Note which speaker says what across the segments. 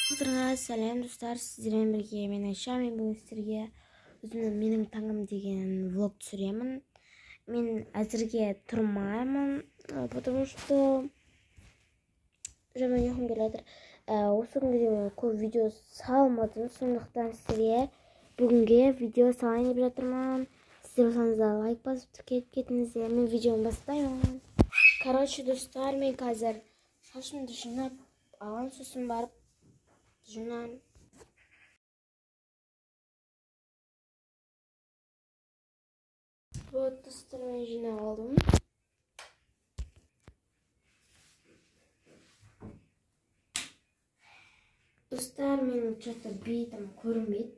Speaker 1: Сәлем достар, сіздермен бірге мен Айша. Мен бүгін сіздерге өзімнің менің таңым деген влог түсіремін. Мен әзірге тұрмаймын, потому что жаман ұйқым келіп жатыр. Осы күнге көп видео салмадым, сондықтан сіздерге бүгінге видео салайын деп жатырмын. Сіздер болсаңыздар лайк басып кетіңіздер. Мен видеоны бастаймын. Короче, достар, мен қазір шашымды жинап алған, сосын барып жинаймын. Вот, достар, мен жинап алдым. Достар, менің что-то бетім көрінбейді,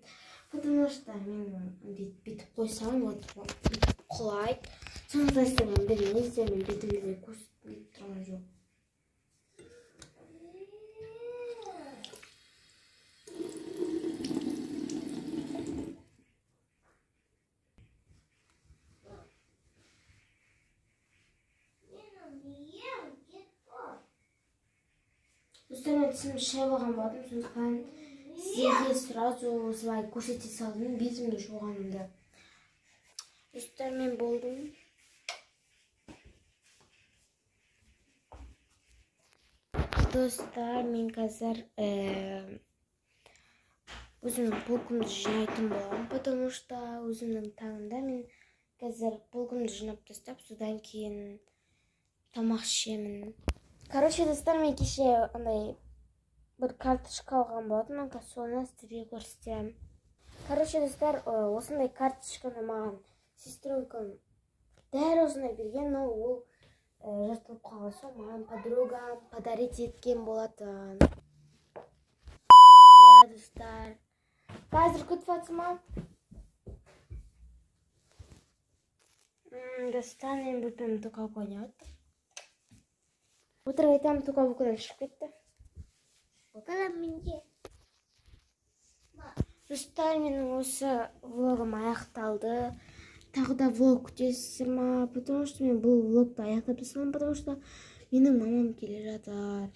Speaker 1: потому что мен бүйтіп қойсам, вот бүйтіп құлайды. Сондықтан сіздермен білмейсіздер, мен бетімді көрсетпей тұрған жоқ. Достар, мен тісімді шайып алған болатым, сондықтан сіздерге сразу осылай көрсете салдым бетімді жуғанымды. Достар, мен болдым. Достар, мен қазір өзімнің полкымды жинайтын боламын, потому что өзімнің таңымда мен қазір полкымды жинап тастап, содан кейін тамақ ішемін. Короче, достар, мен кеше андай бір карточка алған болатым, соны сіздерге көрсетемін. Короче, достар, осындай карточканы маған сестренкам дәл осындай берген, но ол жыртылып қалған соң маған подругам подарить еткен болатын. Достар, қазір күтіп жатсам. Достар, мен бөпем тоқал ойнап жатыр. Отырып айтамын, тоқал бүкілден шығып кетті. Отыр менде. Достар, менің осы влогым аяқталды. Тағы да влог күтесіздер ма? Потому что мен бұл влогты аяқтап тастадым, потому что менің мамам келе жатыр.